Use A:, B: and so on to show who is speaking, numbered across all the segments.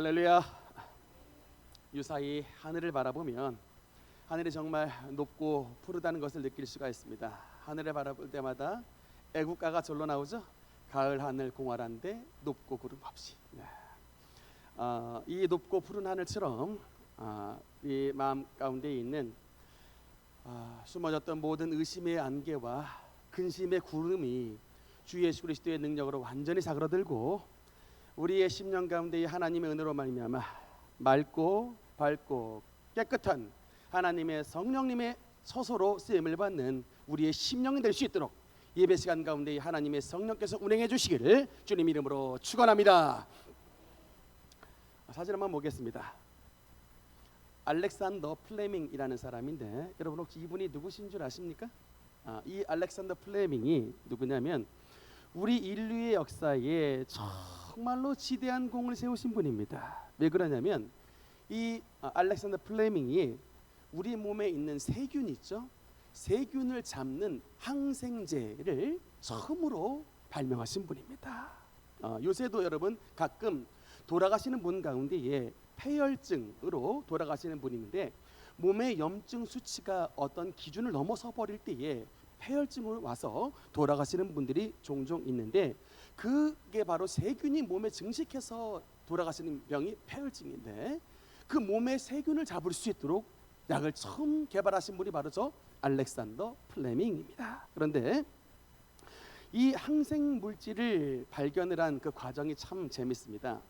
A: 할렐루야. 유사히 하늘을 바라보면 하늘이 정말 높고 푸르다는 것을 느낄 수가 있습니다. 하늘을 바라볼 때마다 애국가가 절로 나오죠. 가을 하늘 공활한데 높고 구름 없이. 이 높고 푸른 하늘처럼 이 마음 가운데 있는 숨어졌던 모든 의심의 안개와 근심의 구름이 주 예수 그리스도의 능력으로 완전히 사그러들고 우리의 심령 가운데 하나님의 은혜로 말미암아 맑고 밝고 깨끗한 하나님의 성령님의 처소로 쓰임을 받는 우리의 심령이 될 수 있도록 예배 시간 가운데 하나님의 성령께서 운행해 주시기를 주님 이름으로 축원합니다. 사진 한번 보겠습니다. 알렉산더 플레밍이라는 사람인데 여러분 혹시 이분이 누구신 줄 아십니까? 이 알렉산더 플레밍이 누구냐면 우리 인류의 역사에 정말로 지대한 공을 세우신 분입니다. 왜 그러냐면 이 알렉산더 플레밍이 우리 몸에 있는 세균 있죠? 세균을 잡는 항생제를 처음으로 발명하신 분입니다. 요새도 여러분 가끔 돌아가시는 분 가운데에 폐혈증으로 돌아가시는 분인데 몸의 염증 수치가 어떤 기준을 넘어서 버릴 때에 폐혈증으로 와서 돌아가시는 분들이 종종 있는데 그게 바로 세균이 몸에 증식해서 돌아가시는 병이 폐혈증인데 그 몸의 세균을 잡을 수 있도록 약을 처음 개발하신 분이 바로 저 알렉산더 플레밍입니다. 그런데 이 항생 물질을 발견을 한 그 과정이 참 재밌습니다.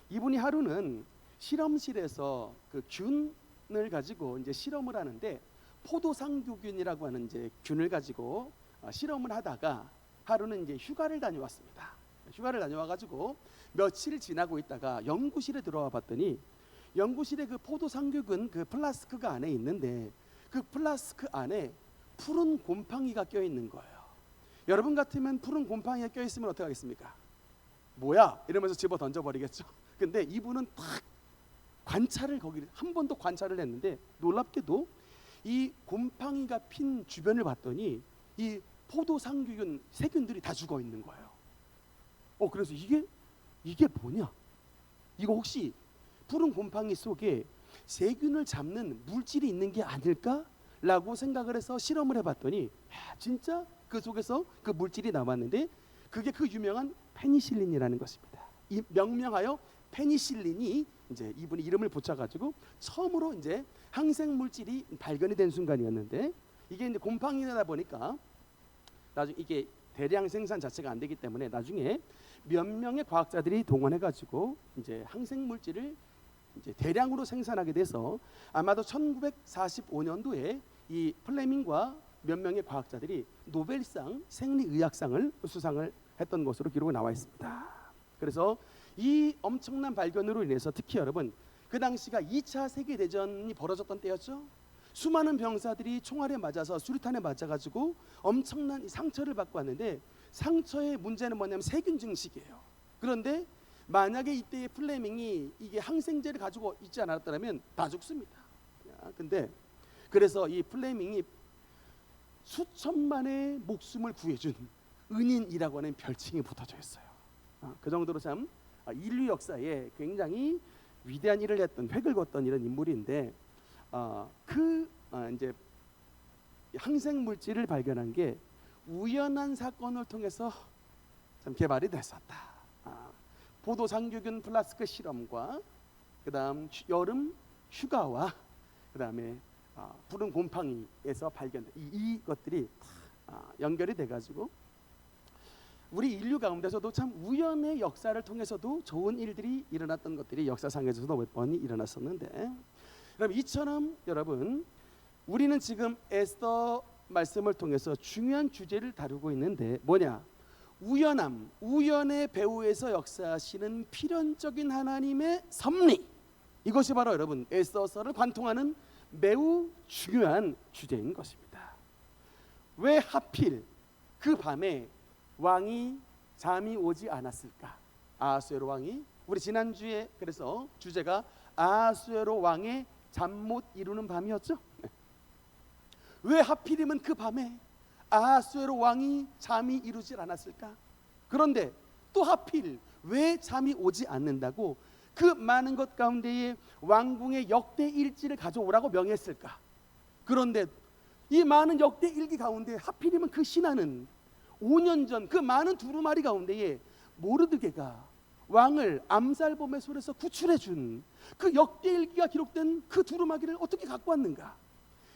A: 이분이 하루는 실험실에서 그 균을 가지고 이제 실험을 하는데 포도상규균이라고 하는 이제 균을 가지고 실험을 하다가 하루는 이제 휴가를 다녀왔습니다. 휴가를 다녀와가지고 며칠 지나고 있다가 연구실에 들어와 봤더니 연구실에 그 포도상규균 그 플라스크가 안에 있는데 그 플라스크 안에 푸른 곰팡이가 껴 있는 거예요. 여러분 같으면 푸른 곰팡이가 껴 있으면 어떻게 하겠습니까? 뭐야? 이러면서 집어 던져버리겠죠. 근데 이분은 딱 관찰을 거기를 한 번 더 관찰을 했는데 놀랍게도 이 곰팡이가 핀 주변을 봤더니 이 포도상규균 세균들이 다 죽어 있는 거예요. 그래서 이게 뭐냐? 이거 혹시 푸른 곰팡이 속에 세균을 잡는 물질이 있는 게 아닐까라고 생각을 해서 실험을 해봤더니 진짜 그 속에서 그 물질이 나왔는데 그게 그 유명한 페니실린이라는 것입니다. 이 명명하여 페니실린이 이제 이분이 이름을 붙여가지고 처음으로 이제 항생 물질이 발견이 된 순간이었는데 이게 이제 곰팡이다 보니까 나중에 이게 대량 생산 자체가 안 되기 때문에 나중에 몇 명의 과학자들이 동원해가지고 이제 항생 물질을 이제 대량으로 생산하게 돼서 아마도 1945년도에 이 플레밍과 몇 명의 과학자들이 노벨상 생리의학상을 수상을 했던 것으로 기록이 나와 있습니다. 그래서 이 엄청난 발견으로 인해서 특히 여러분 그 당시가 2차 세계대전이 벌어졌던 때였죠. 수많은 병사들이 총알에 맞아서 수류탄에 맞아가지고 엄청난 상처를 받고 왔는데 상처의 문제는 뭐냐면 세균 증식이에요. 그런데 만약에 이때의 플레밍이 이게 항생제를 가지고 있지 않았더라면 다 죽습니다. 근데 그래서 이 플레밍이 수천만의 목숨을 구해준 은인이라고 하는 별칭이 붙어져 있어요. 그 정도로 참 인류 역사에 굉장히 위대한 일을 했던 획을 걷던 이런 인물인데 이제 항생 물질을 발견한 게 우연한 사건을 통해서 참 개발이 됐었다. 포도상규균 플라스크 실험과 그다음 여름 휴가와 그다음에 푸른 곰팡이에서 발견된 이것들이 연결이 돼가지고 우리 인류 가운데서도 참 우연의 역사를 통해서도 좋은 일들이 일어났던 것들이 역사상에서도 몇 번이 일어났었는데 그럼 이처럼 여러분 우리는 지금 에스더 말씀을 통해서 중요한 주제를 다루고 있는데 뭐냐? 우연함, 우연의 배후에서 역사하시는 필연적인 하나님의 섭리. 이것이 바로 여러분 에스더서를 관통하는 매우 중요한 주제인 것입니다. 왜 하필 그 밤에 왕이 잠이 오지 않았을까? 아하수에로 왕이 우리 지난주에 그래서 주제가 아하수에로 왕의 잠 못 이루는 밤이었죠. 왜 하필이면 그 밤에 아하수에로 왕이 잠이 이루질 않았을까? 그런데 또 하필 왜 잠이 오지 않는다고 그 많은 것 가운데에 왕궁의 역대 일지를 가져오라고 명했을까? 그런데 이 많은 역대 일기 가운데 하필이면 그 신하는 5년 전 그 많은 두루마리 가운데에 모르드게가 왕을 암살범의 손에서 구출해 준 그 역대 일기가 기록된 그 두루마기를 어떻게 갖고 왔는가?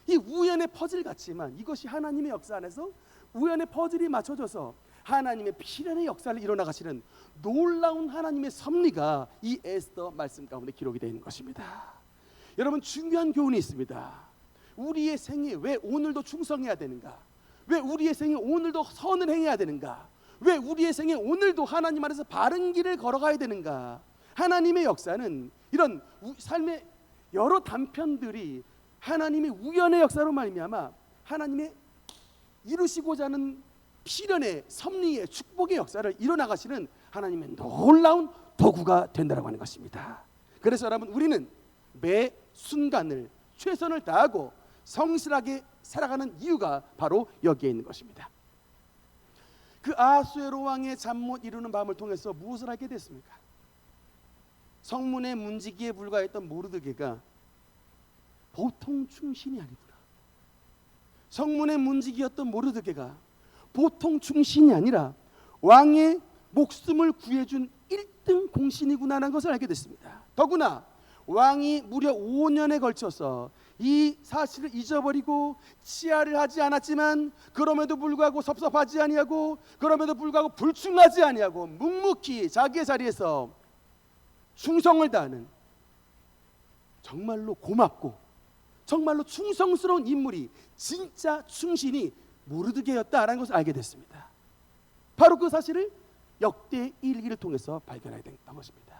A: 이 우연의 퍼즐 같지만 이것이 하나님의 역사 안에서 우연의 퍼즐이 맞춰져서 하나님의 필연의 역사를 일어나가시는 놀라운 하나님의 섭리가 이 에스더 말씀 가운데 기록이 되어 있는 것입니다. 여러분, 중요한 교훈이 있습니다. 우리의 생에 왜 오늘도 충성해야 되는가? 왜 우리의 생에 오늘도 선을 행해야 되는가? 왜 우리의 생에 오늘도 하나님 안에서 바른 길을 걸어가야 되는가? 하나님의 역사는 이런 삶의 여러 단편들이 하나님의 우연의 역사로 말미암아 하나님의 이루시고자 하는 필연의 섭리의 축복의 역사를 이뤄나가시는 하나님의 놀라운 도구가 된다고 하는 것입니다. 그래서 여러분, 우리는 매 순간을 최선을 다하고 성실하게 살아가는 이유가 바로 여기에 있는 것입니다. 그 아하수에로 왕의 잠 못 이루는 밤을 통해서 무엇을 하게 됐습니까? 성문의 문지기에 불과했던 모르드게가 보통 충신이 아니구나. 성문의 문지기였던 모르드게가 보통 충신이 아니라 왕의 목숨을 구해준 1등 공신이구나라는 것을 알게 됐습니다. 더구나 왕이 무려 5년에 걸쳐서 이 사실을 잊어버리고 치하를 하지 않았지만 그럼에도 불구하고 섭섭하지 아니하고 그럼에도 불구하고 불충하지 아니하고 묵묵히 자기의 자리에서 충성을 다하는 정말로 고맙고 정말로 충성스러운 인물이 진짜 충신이 모르드게였다라는 것을 알게 됐습니다. 바로 그 사실을 역대 일기를 통해서 발견하게 된 것입니다.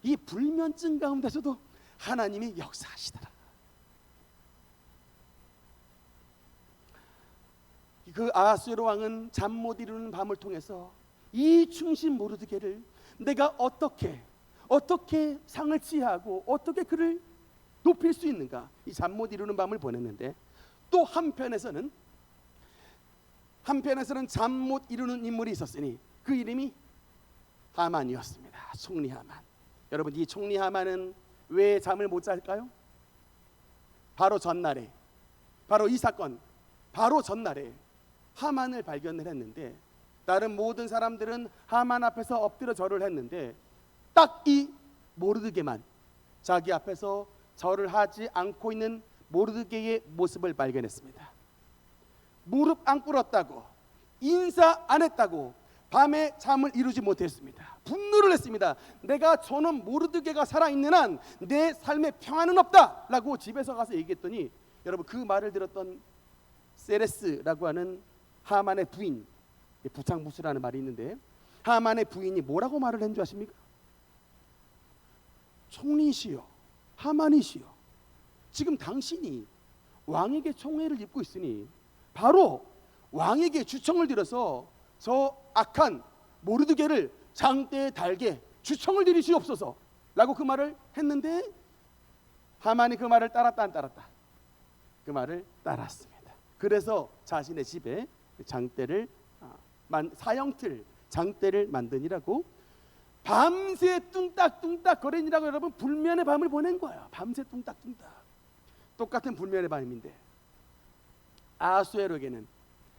A: 이 불면증 가운데서도 하나님이 역사하시더라. 그 아하수에로 왕은 잠 못 이루는 밤을 통해서 이 충신 모르드게를 내가 어떻게 상을 취하고 어떻게 그를 높일 수 있는가, 이 잠 못 이루는 밤을 보냈는데, 또 한편에서는 잠 못 이루는 인물이 있었으니 그 이름이 하만이었습니다. 총리 하만. 여러분, 이 총리 하만은 왜 잠을 못 잘까요? 바로 전날에, 바로 이 사건 바로 전날에 하만을 발견을 했는데, 다른 모든 사람들은 하만 앞에서 엎드려 절을 했는데 딱 이 모르드게만 자기 앞에서 절을 하지 않고 있는 모르드게의 모습을 발견했습니다. 무릎 안 꿇었다고, 인사 안 했다고 밤에 잠을 이루지 못했습니다. 분노를 했습니다. 내가 저놈 모르드게가 살아있는 한 내 삶에 평안은 없다 라고 집에서 가서 얘기했더니, 여러분, 그 말을 들었던 세레스라고 하는 하만의 부인, 부창부수라는 말이 있는데, 하만의 부인이 뭐라고 말을 한 줄 아십니까? 총리시여, 하만이시여, 지금 당신이 왕에게 총애를 입고 있으니 바로 왕에게 주청을 드려서 저 악한 모르드게를 장대에 달게 주청을 드리시옵소서 라고 그 말을 했는데, 하만이 그 말을 따랐다 안 따랐다? 그 말을 따랐습니다. 그래서 자신의 집에 장대를 사형틀 장대를 만드니라고 밤새 뚱딱뚱딱 거리니라고, 여러분, 불면의 밤을 보낸 거야. 밤새 뚱딱뚱딱. 똑같은 불면의 밤인데 아하수에로에게는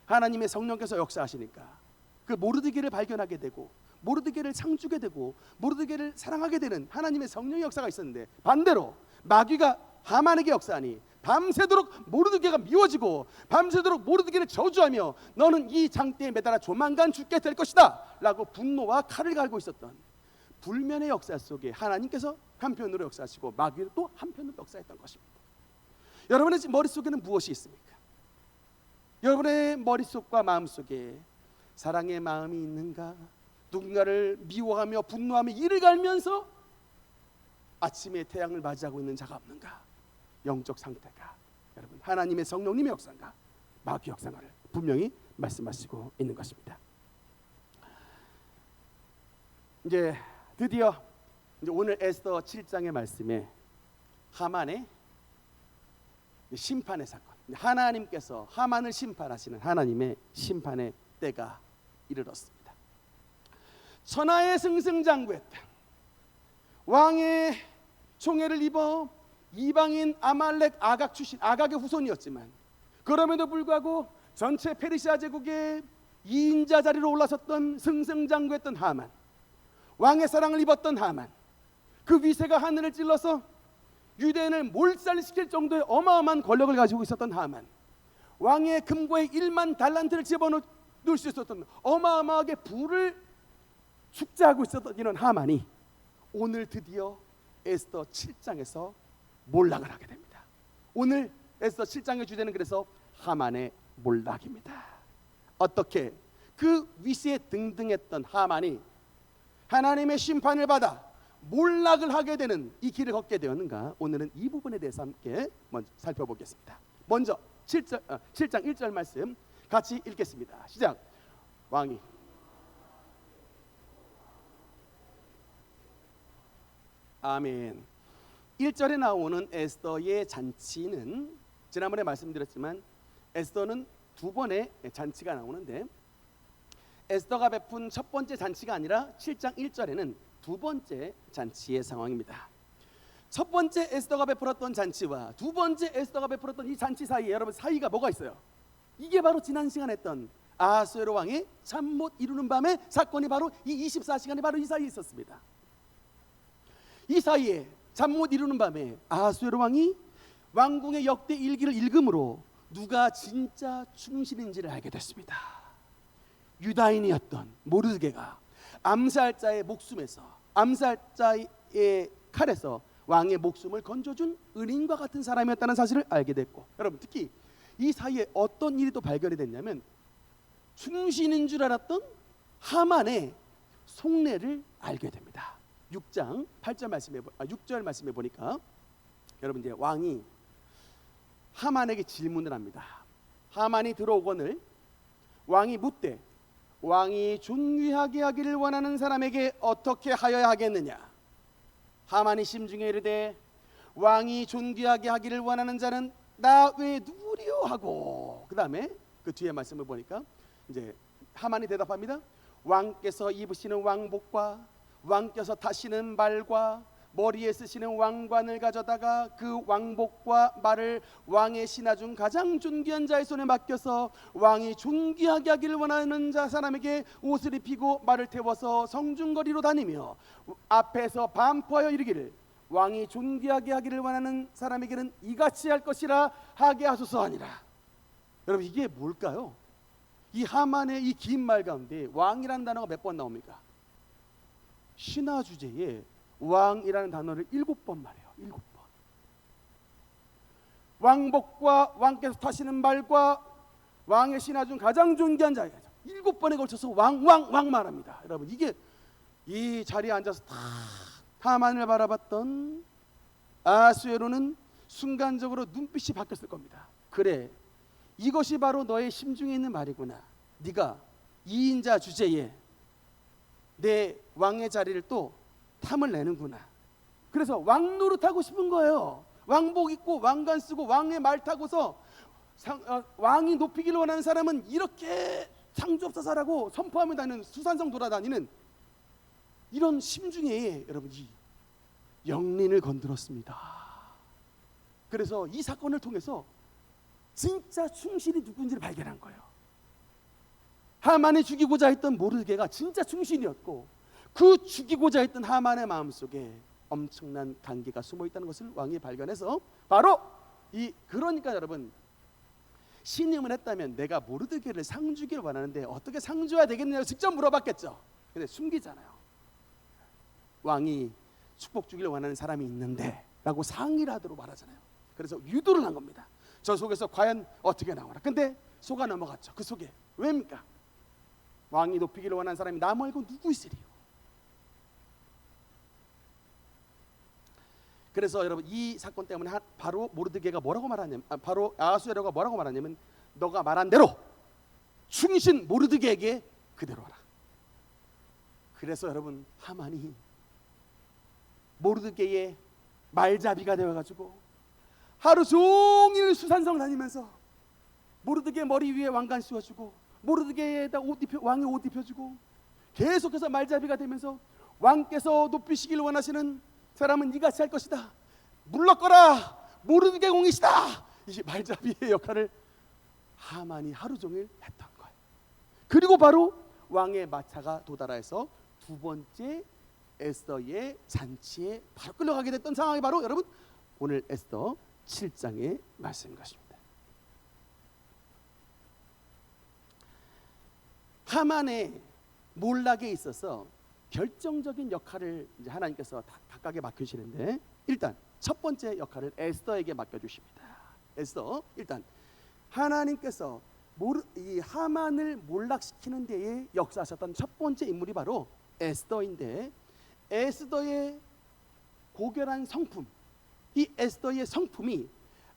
A: 하나님의 성령께서 역사하시니까 그 모르드게를 발견하게 되고 모르드게를 상주게 되고 모르드게를 사랑하게 되는 하나님의 성령의 역사가 있었는데, 반대로 마귀가 하만에게 역사하니 밤새도록 모르드게가 미워지고 밤새도록 모르드게를 저주하며 너는 이 장대에 매달아 조만간 죽게 될 것이다 라고 분노와 칼을 갈고 있었던 불면의 역사 속에 하나님께서 한편으로 역사하시고 마귀는 또 한편으로 역사했던 것입니다. 여러분의 머릿속에는 무엇이 있습니까? 여러분의 머릿속과 마음속에 사랑의 마음이 있는가? 누군가를 미워하며 분노하며 이를 갈면서 아침에 태양을 맞이하고 있는 자가 없는가? 영적 상태가, 여러분, 하나님의 성령님의 역사인가 마귀 역사인가를 분명히 말씀하시고 있는 것입니다. 이제 드디어 오늘 에스더 7장의 말씀에 하만의 심판의 사건, 하나님께서 하만을 심판하시는 하나님의 심판의 때가 이르렀습니다. 천하의 승승장구했던 왕의 총애를 입어 이방인 아말렉 아각 출신, 아각의 후손이었지만 그럼에도 불구하고 전체 페르시아 제국의 2인자 자리로 올라섰던 승승장구했던 하만, 왕의 사랑을 입었던 하만, 그 위세가 하늘을 찔러서 유대인을 몰살시킬 정도의 어마어마한 권력을 가지고 있었던 하만, 왕의 금고에 1만 달란트를 집어넣을 수 있었던 어마어마하게 부를 축제하고 있었던 이런 하만이 오늘 드디어 에스더 7장에서 몰락을 하게 됩니다. 오늘 에스더 7장의 주제는 그래서 하만의 몰락입니다. 어떻게 그 위세에 등등했던 하만이 하나님의 심판을 받아 몰락을 하게 되는 이 길을 걷게 되었는가? 오늘은 이 부분에 대해서 함께 먼저 살펴보겠습니다. 먼저 7장 1절 말씀 같이 읽겠습니다. 시작. 왕이 아멘. 1절에 나오는 에스더의 잔치는 지난번에 말씀드렸지만 에스더는 두 번의 잔치가 나오는데 에스더가 베푼 첫 번째 잔치가 아니라 7장 1절에는 두 번째 잔치의 상황입니다. 첫 번째 에스더가 베풀었던 잔치와 두 번째 에스더가 베풀었던 이 잔치 사이에 여러분 사이가 뭐가 있어요? 이게 바로 지난 시간에 했던 아하수에로 왕의 잠 못 이루는 밤의 사건이 바로 이 24시간이 바로 이 사이에 있었습니다. 이 사이에 잠 못 이루는 밤에 아하수에로 왕이 왕궁의 역대 일기를 읽음으로 누가 진짜 충신인지를 알게 됐습니다. 유다인이었던 모르드게가 암살자의 목숨에서, 암살자의 칼에서 왕의 목숨을 건져준 은인과 같은 사람이었다는 사실을 알게 됐고, 여러분 특히 이 사이에 어떤 일이 또 발견이 됐냐면 충신인 줄 알았던 하만의 속내를 알게 됩니다. 6장 8절 말씀에 6절 말씀에 보니까 여러분 이제 왕이 하만에게 질문을 합니다. 하만이 들어오거늘 왕이 묻되 왕이 존귀하게 하기를 원하는 사람에게 어떻게 하여야 하겠느냐? 하만이 심중에 이르되 왕이 존귀하게 하기를 원하는 자는 나 외에 누구리요 하고, 그 다음에 그 뒤에 말씀을 보니까 이제 하만이 대답합니다. 왕께서 입으시는 왕복과 왕께서 타시는 말과 머리에 쓰시는 왕관을 가져다가 그 왕복과 말을 왕의 신하 중 가장 존귀한 자의 손에 맡겨서 왕이 존귀하게 하기를 원하는 자 사람에게 옷을 입히고 말을 태워서 성중거리로 다니며 앞에서 반포하여 이르기를 왕이 존귀하게 하기를 원하는 사람에게는 이같이 할 것이라 하게 하소서 하니라. 여러분 이게 뭘까요? 이 하만의 이 긴 말 가운데 왕이라는 단어가 몇 번 나옵니까? 신화 주제에 왕이라는 단어를 7번 말해요. 7번. 왕복과 왕께서 타시는 말과 왕의 신하 중 가장 존귀한 자예요. 7번에 걸쳐서 왕 말합니다. 여러분 이게 이 자리에 앉아서 다 하만을 바라봤던 아하수에로는 순간적으로 눈빛이 바뀌었을 겁니다. 그래, 이것이 바로 너의 심중에 있는 말이구나. 네가 2인자 주제에 내 왕의 자리를 또 탐을 내는구나. 그래서 왕 노릇하고 싶은 거예요. 왕복 입고 왕관 쓰고 왕의 말 타고서 왕이 높이기를 원하는 사람은 이렇게 창조업사사라고 선포하며 다니는, 수산성 돌아다니는 이런 심중에 여러분 이 영린을 건드렸습니다. 그래서 이 사건을 통해서 진짜 충신이 누군지를 발견한 거예요. 하만이 죽이고자 했던 모르드게가 진짜 충신이었고 그 죽이고자 했던 하만의 마음속에 엄청난 단계가 숨어 있다는 것을 왕이 발견해서 바로 그러니까 여러분 신임을 했다면 내가 모르드게를 상 주기를 원하는데 어떻게 상 줘야 되겠느냐고 직접 물어봤겠죠. 근데 숨기잖아요. 왕이 축복 주기를 원하는 사람이 있는데 라고 상의를 하도록 말하잖아요. 그래서 유도를 한 겁니다. 저 속에서 과연 어떻게 나오나. 근데 속아 넘어갔죠. 그 속에 왜입니까? 왕이 높이기를 원하는 사람이 나 말고 누구 있으리요. 그래서 여러분 이 사건 때문에 바로 모르드게가 뭐라고 말하냐면 바로 아하수에로가 뭐라고 말하냐면 너가 말한 대로 충신 모르드게에게 그대로 하라. 그래서 여러분 하만이 모르드게의 말잡이가 되어가지고 하루 종일 수산성 다니면서 모르드게 머리 위에 왕관 씌워주고 모르드게에다 왕의 옷 입혀주고 계속해서 말잡이가 되면서 왕께서 높이시길 원하시는 사람은 이같이 할 것이다. 물러거라. 모르게 공이시다. 이 말잡이의 역할을 하만이 하루 종일 했던 거예요. 그리고 바로 왕의 마차가 도달해서 두 번째 에스더의 잔치에 바로 끌려가게 됐던 상황이 바로 여러분 오늘 에스더 7장의 말씀인 것입니다. 하만의 몰락에 있어서 결정적인 역할을 이제 하나님께서 각각에 맡기시는데, 일단 첫 번째 역할을 에스더에게 맡겨주십니다. 에스더, 일단 하나님께서 이 하만을 몰락시키는 데에 역사하셨던 첫 번째 인물이 바로 에스더인데, 에스더의 고결한 성품, 이 에스더의 성품이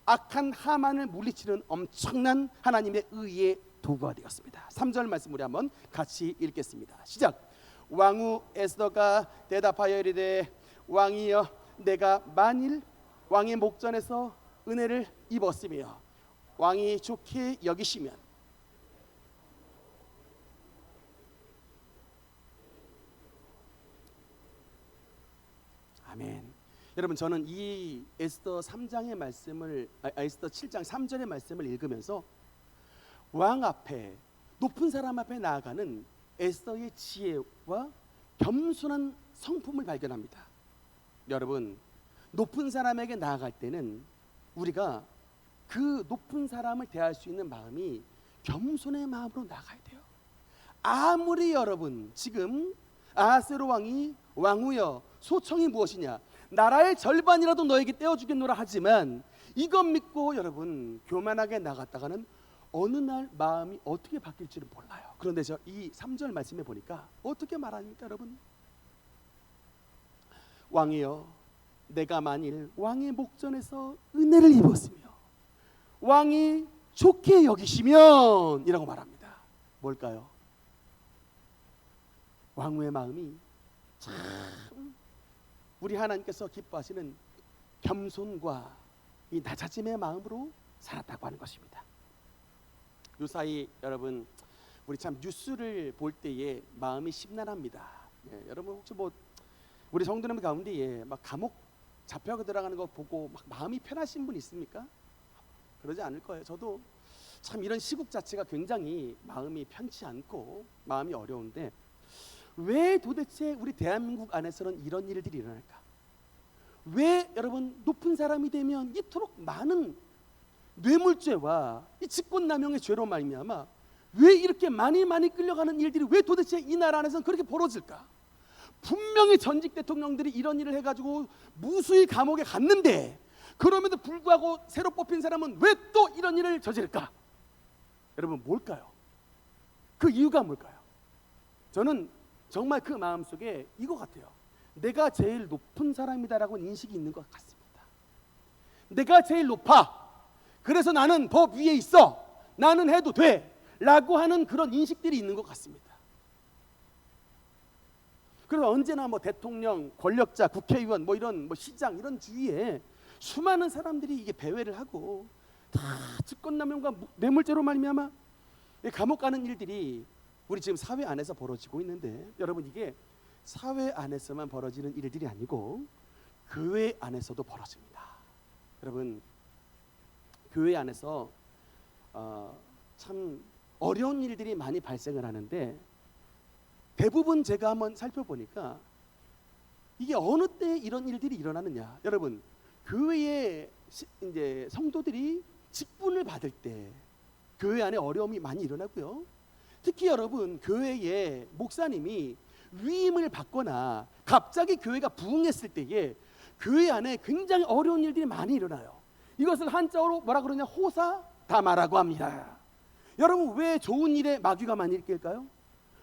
A: 악한 하만을 물리치는 엄청난 하나님의 의의 도구가 되었습니다. 3절 말씀 우리 한번 같이 읽겠습니다. 시작. 왕후 에스더가 대답하여 이르되 왕이여, 내가 만일 왕의 목전에서 은혜를 입었으며 왕이 좋게 여기시면 아멘. 여러분, 저는 이 에스더 3장의 말씀을 에스더 7장 3절의 말씀을 읽으면서 왕 앞에, 높은 사람 앞에 나아가는 에스더의 지혜와 겸손한 성품을 발견합니다. 여러분, 높은 사람에게 나아갈 때는 우리가 그 높은 사람을 대할 수 있는 마음이 겸손의 마음으로 나가야 돼요. 아무리 여러분 지금 아하스로 왕이 왕후여 소청이 무엇이냐, 나라의 절반이라도 너에게 떼어주겠노라 하지만 이것 믿고 여러분 교만하게 나갔다가는 어느 날 마음이 어떻게 바뀔지를 몰라요. 그런데 저 이 3절 말씀에 보니까 어떻게 말합니까 여러분? 왕이여, 내가 만일 왕의 목전에서 은혜를 입었으며 왕이 좋게 여기시면 이라고 말합니다. 뭘까요? 왕후의 마음이 참 우리 하나님께서 기뻐하시는 겸손과 이 낮아짐의 마음으로 살았다고 하는 것입니다. 요사이 여러분, 우리 참 뉴스를 볼 때에 마음이 심란합니다. 여러분 혹시 뭐 우리 성도님 가운데에 막 감옥 잡혀 들어가는 거 보고 막 마음이 편하신 분 있습니까? 그러지 않을 거예요. 저도 참 이런 시국 자체가 굉장히 마음이 편치 않고 마음이 어려운데, 왜 도대체 우리 대한민국 안에서는 이런 일들이 일어날까? 왜 여러분 높은 사람이 되면 이토록 많은 뇌물죄와 이 직권남용의 죄로 말미암아 왜 이렇게 많이 끌려가는 일들이 왜 도대체 이 나라 안에서는 그렇게 벌어질까? 분명히 전직 대통령들이 이런 일을 해가지고 무수히 감옥에 갔는데 그럼에도 불구하고 새로 뽑힌 사람은 왜 또 이런 일을 저질까? 여러분 뭘까요? 그 이유가 뭘까요? 저는 정말 그 마음속에 이거 같아요. 내가 제일 높은 사람이다라고 인식이 있는 것 같습니다. 내가 제일 높아. 그래서 나는 법 위에 있어. 나는 해도 돼. 라고 하는 그런 인식들이 있는 것 같습니다. 그래서 언제나 뭐 대통령, 권력자, 국회의원, 뭐 이런 뭐 시장 이런 주위에 수많은 사람들이 이게 배회를 하고 다 직권남용과 뇌물죄로 말미암아 감옥 가는 일들이 우리 지금 사회 안에서 벌어지고 있는데, 여러분 이게 사회 안에서만 벌어지는 일들이 아니고 교회 안에서도 벌어집니다. 여러분 교회 안에서 참 어려운 일들이 많이 발생을 하는데, 대부분 제가 한번 살펴보니까 이게 어느 때 이런 일들이 일어나느냐, 여러분 교회에 이제 성도들이 직분을 받을 때 교회 안에 어려움이 많이 일어나고요. 특히 여러분 교회에 목사님이 위임을 받거나 갑자기 교회가 부흥했을 때에 교회 안에 굉장히 어려운 일들이 많이 일어나요. 이것을 한자어로 뭐라 그러냐, 호사다마라고 합니다. 여러분 왜 좋은 일에 마귀가 많이 낄까요?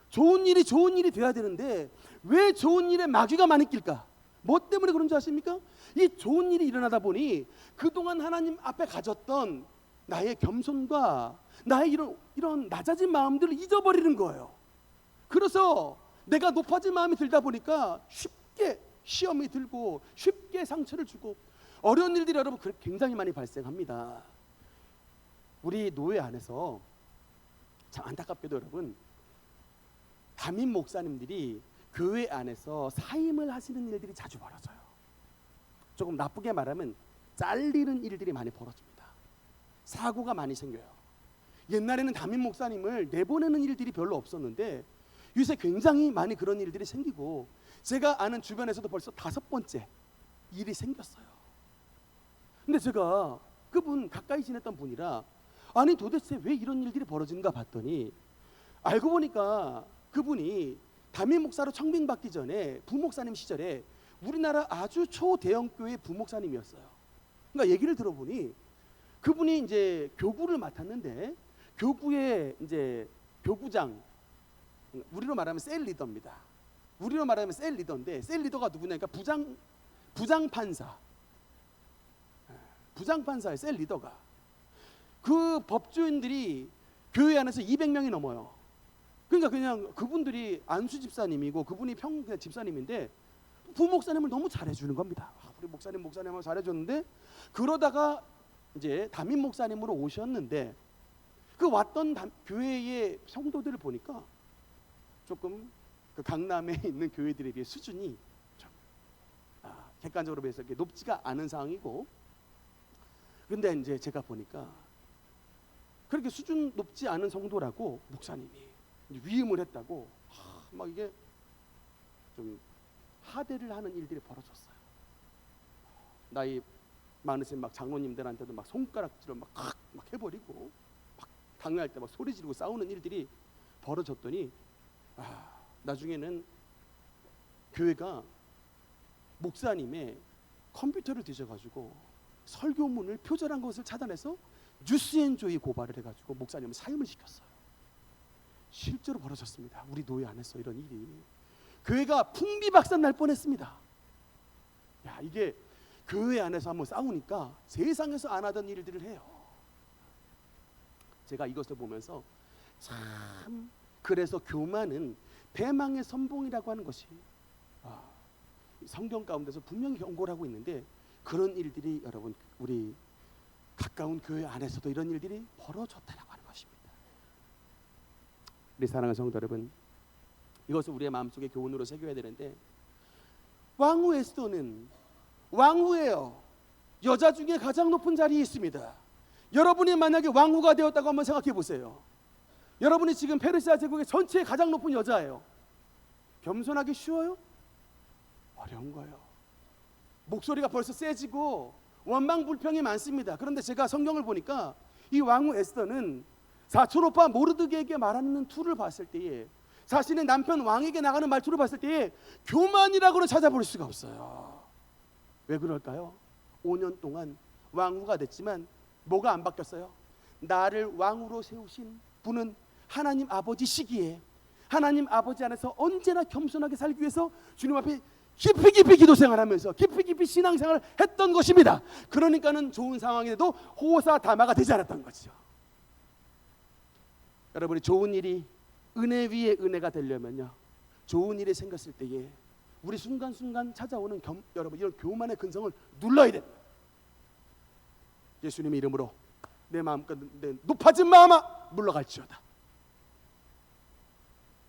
A: 좋은 일이 돼야 되는데 왜 좋은 일에 마귀가 많이 낄까? 뭐 때문에 그런 줄 아십니까? 이 좋은 일이 일어나다 보니 그동안 하나님 앞에 가졌던 나의 겸손과 나의 이런 낮아진 마음들을 잊어버리는 거예요. 그래서 내가 높아진 마음이 들다 보니까 쉽게 시험이 들고 쉽게 상처를 주고 어려운 일들이 여러분 굉장히 많이 발생합니다. 우리 노회 안에서 참 안타깝게도 여러분 담임 목사님들이 교회 안에서 사임을 하시는 일들이 자주 벌어져요. 조금 나쁘게 말하면 잘리는 일들이 많이 벌어집니다. 사고가 많이 생겨요. 옛날에는 담임 목사님을 내보내는 일들이 별로 없었는데 요새 굉장히 많이 그런 일들이 생기고, 제가 아는 주변에서도 벌써 5번째 일이 생겼어요. 근데 제가 그분 가까이 지냈던 분이라 아니 도대체 왜 이런 일들이 벌어지는가 봤더니, 알고 보니까 그분이 담임 목사로 청빙받기 전에 부목사님 시절에 우리나라 아주 초대형 교회 부목사님이었어요. 그러니까 얘기를 들어보니 그분이 이제 교구를 맡았는데 교구의 이제 교구장, 우리로 말하면 셀 리더입니다. 우리로 말하면 셀 리더인데 셀 리더가 누구냐니까 부장판사의 셀 리더가. 그 법조인들이 교회 안에서 200명이 넘어요. 그러니까 그냥 그분들이 안수 집사님이고 그분이 그냥 집사님인데 부목사님을 너무 잘해주는 겁니다. 우리 목사님하고 잘해줬는데, 그러다가 이제 담임 목사님으로 오셨는데 그 왔던 교회의 성도들을 보니까 조금 그 강남에 있는 교회들에 비해 수준이 좀 객관적으로 해서 이렇게 높지가 않은 상황이고, 근데 이제 제가 보니까 그렇게 수준 높지 않은 성도라고 목사님이 위임을 했다고 막 이게 좀 하대를 하는 일들이 벌어졌어요. 나이 많으신 막 장로님들한테도 막 손가락질을 막 해버리고, 막 강요할 때 막 소리 지르고 싸우는 일들이 벌어졌더니 나중에는 교회가 목사님의 컴퓨터를 뒤져가지고 설교문을 표절한 것을 찾아내서 뉴스앤조이 고발을 해가지고 목사님을 사임을 시켰어요. 실제로 벌어졌습니다. 우리 노예 안에서 이런 일이. 교회가 풍비박산 날 뻔했습니다. 야, 이게 교회 안에서 한번 싸우니까 세상에서 안 하던 일들을 해요. 제가 이것을 보면서 참, 그래서 교만은 배망의 선봉이라고 하는 것이 성경 가운데서 분명히 경고를 하고 있는데, 그런 일들이 여러분 우리 가까운 교회 안에서도 이런 일들이 벌어졌다라고 하는 것입니다. 우리 사랑하는 성도 여러분, 이것을 우리의 마음속에 교훈으로 새겨야 되는데, 왕후 에스더는 왕후예요. 여자 중에 가장 높은 자리에 있습니다. 여러분이 만약에 왕후가 되었다고 한번 생각해 보세요. 여러분이 지금 페르시아 제국의 전체에 가장 높은 여자예요. 겸손하기 쉬워요? 어려운 거예요. 목소리가 벌써 세지고 원망불평이 많습니다. 그런데 제가 성경을 보니까 이 왕후 에스더는 사촌 오빠 모르드게에게 말하는 투를 봤을 때에, 자신의 남편 왕에게 나가는 말투를 봤을 때에 교만이라고는 찾아볼 수가 없어요. 왜 그럴까요? 5년 동안 왕후가 됐지만 뭐가 안 바뀌었어요? 나를 왕후로 세우신 분은 하나님 아버지시기에 하나님 아버지 안에서 언제나 겸손하게 살기 위해서 주님 앞에 깊이 기도 생활하면서 깊이 신앙생활을 했던 것입니다. 그러니까는 좋은 상황에도 호사다마가 되지 않았던 거죠. 여러분이 좋은 일이 은혜 위에 은혜가 되려면요, 좋은 일이 생겼을 때에 우리 순간순간 찾아오는 여러분 이런 교만의 근성을 눌러야 됩니다. 예수님의 이름으로 내 마음껏 내 높아진 마음아 물러갈지어다.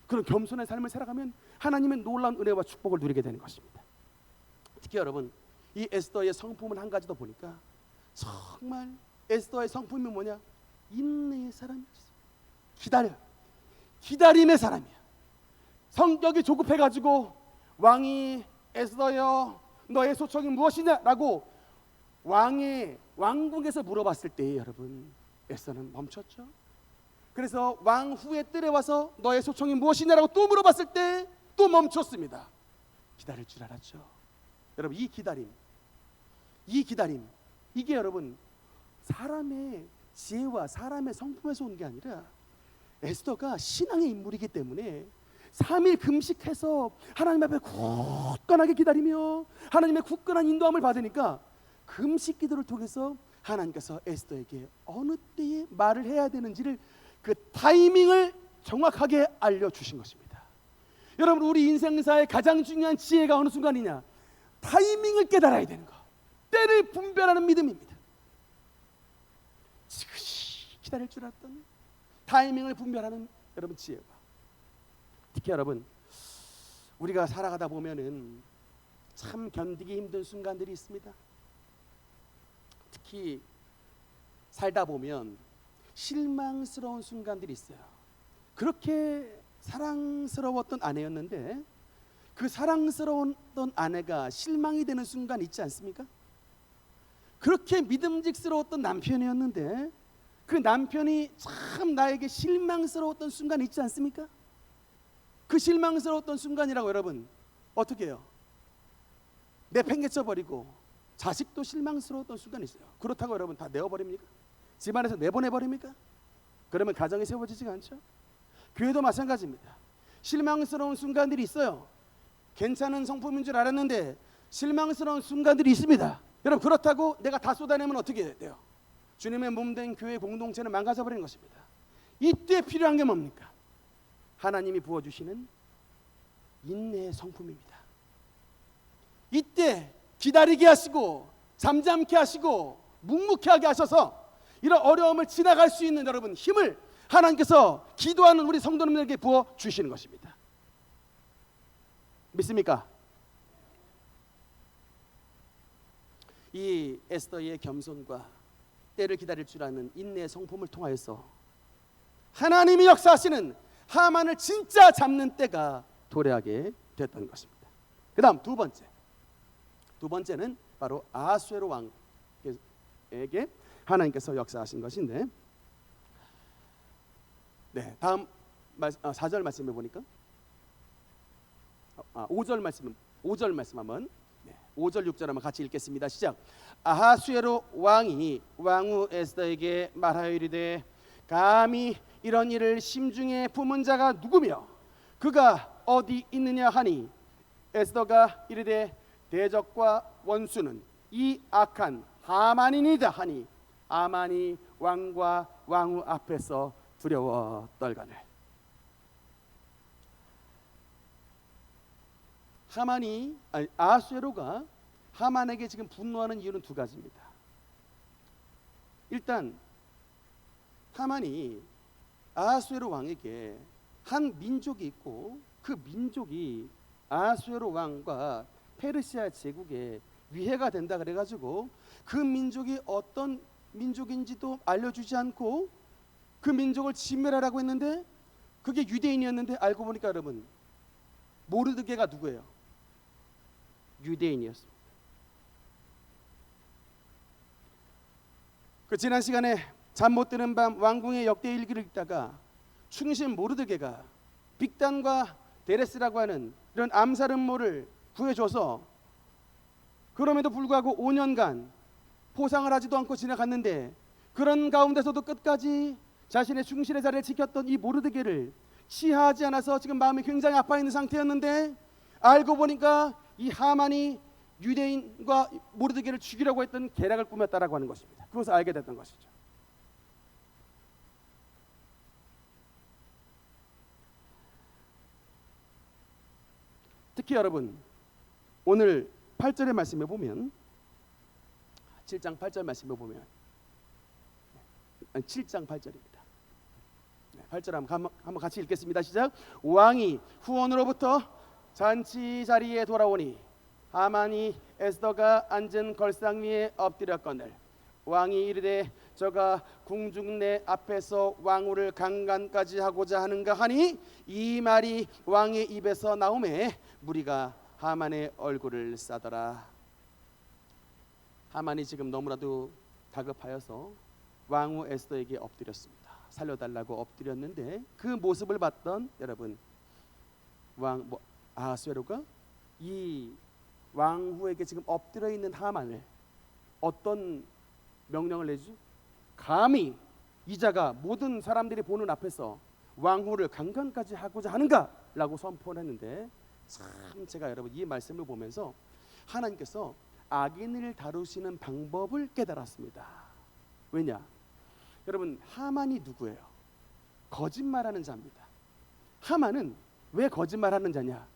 A: 그런 겸손한 삶을 살아가면 하나님의 놀라운 은혜와 축복을 누리게 되는 것입니다. 특히 여러분 이 에스더의 성품은 한 가지 더 보니까 정말 에스더의 성품이 뭐냐? 인내의 사람이었어요. 기다림의 사람이야. 성격이 조급해가지고 왕이 에스더여 너의 소청이 무엇이냐라고 왕궁에서 물어봤을 때 여러분 에스더는 멈췄죠. 그래서 왕 후의 뜰에 와서 너의 소청이 무엇이냐라고 또 물어봤을 때 또 멈췄습니다. 기다릴 줄 알았죠. 여러분 이 기다림 이게 여러분 사람의 지혜와 사람의 성품에서 온 게 아니라 에스더가 신앙의 인물이기 때문에 3일 금식해서 하나님 앞에 굳건하게 기다리며 하나님의 굳건한 인도함을 받으니까 금식 기도를 통해서 하나님께서 에스더에게 어느 때에 말을 해야 되는지를 그 타이밍을 정확하게 알려주신 것입니다. 여러분 우리 인생사의 가장 중요한 지혜가 어느 순간이냐? 타이밍을 깨달아야 되는 거, 때를 분별하는 믿음입니다. 지그시 기다릴 줄 알았더니 타이밍을 분별하는 여러분 지혜가, 특히 여러분 우리가 살아가다 보면은 참 견디기 힘든 순간들이 있습니다. 특히 살다 보면 실망스러운 순간들이 있어요. 그렇게 사랑스러웠던 아내였는데 그 사랑스러웠던 아내가 실망이 되는 순간 있지 않습니까? 그렇게 믿음직스러웠던 남편이었는데 그 남편이 참 나에게 실망스러웠던 순간 있지 않습니까? 그 실망스러웠던 순간이라고 여러분 어떻게 해요? 내팽개쳐 버리고 자식도 실망스러웠던 순간이 있어요. 그렇다고 여러분 다 내어버립니까? 집안에서 내보내버립니까? 그러면 가정이 세워지지가 않죠. 교회도 마찬가지입니다. 실망스러운 순간들이 있어요. 괜찮은 성품인 줄 알았는데 실망스러운 순간들이 있습니다. 여러분 그렇다고 내가 다 쏟아내면 어떻게 돼요? 주님의 몸된 교회 공동체는 망가져버리는 것입니다. 이때 필요한 게 뭡니까? 하나님이 부어주시는 인내의 성품입니다. 이때 기다리게 하시고 잠잠케 하시고 묵묵하게 하셔서 이런 어려움을 지나갈 수 있는 여러분 힘을 하나님께서 기도하는 우리 성도님들에게 부어주시는 것입니다. 믿습니까? 이 에스더의 겸손과 때를 기다릴 줄 아는 인내의 성품을 통하여서 하나님이 역사하시는 하만을 진짜 잡는 때가 도래하게 됐던 것입니다. 그 다음 두 번째는 바로 아하수에로 왕에게 하나님께서 역사하신 것인데 네, 다음 4절 말씀해 보니까 5절 말씀 한번 5절 6절 한번 같이 읽겠습니다. 시작. 아하수에로 왕이 왕후 에스더에게 말하여 이르되 감히 이런 일을 심중에 품은 자가 누구며 그가 어디 있느냐 하니 에스더가 이르되 대적과 원수는 이 악한 하만이니이다 하니 하만이 왕과 왕후 앞에서 두려워 떨거늘. 아하수에로가 하만에게 지금 분노하는 이유는 두 가지입니다. 일단 하만이 아하수에로 왕에게 한 민족이 있고 그 민족이 아하수에로 왕과 페르시아 제국에 위해가 된다 그래가지고 그 민족이 어떤 민족인지도 알려주지 않고 그 민족을 진멸하라고 했는데 그게 유대인이었는데 알고 보니까 여러분 모르드게가 누구예요? 유대인이었습니다. 그 지난 시간에 잠 못 드는 밤 왕궁의 역대 일기를 읽다가 충신 모르드게가 빅단과 데레스라고 하는 이런 암살 음모를 구해줘서 그럼에도 불구하고 5년간 포상을 하지도 않고 지나갔는데 그런 가운데서도 끝까지 자신의 충실의 자리를 지켰던 이 모르드게를 치하하지 않아서 지금 마음이 굉장히 아파 있는 상태였는데 알고 보니까 이 하만이 유대인과 모르드게를 죽이려고 했던 계략을 꾸몄다라고 하는 것입니다. 그것을 알게 됐던 것이죠. 특히 여러분 오늘 8절의 말씀에 보면 7장 8절 말씀에 보면 7장 8절입니다. 8절 한번 같이 읽겠습니다. 시작. 왕이 후원으로부터 잔치 자리에 돌아오니 하만이 에스더가 앉은 걸상 위에 엎드렸거늘 왕이 이르되 저가 궁중 내 앞에서 왕후를 강간까지 하고자 하는가 하니 이 말이 왕의 입에서 나오매 무리가 하만의 얼굴을 싸더라. 하만이 지금 너무나도 다급하여서 왕후 에스더에게 엎드렸습니다. 살려달라고 엎드렸는데 그 모습을 봤던 여러분 아하수에로가 이 왕후에게 지금 엎드려 있는 하만을 어떤 명령을 내죠? 감히 이자가 모든 사람들이 보는 앞에서 왕후를 강간까지 하고자 하는가라고 선포했는데 참 제가 여러분 이 말씀을 보면서 하나님께서 악인을 다루시는 방법을 깨달았습니다. 왜냐? 여러분 하만이 누구예요? 거짓말하는 자입니다. 하만은 왜 거짓말하는 자냐?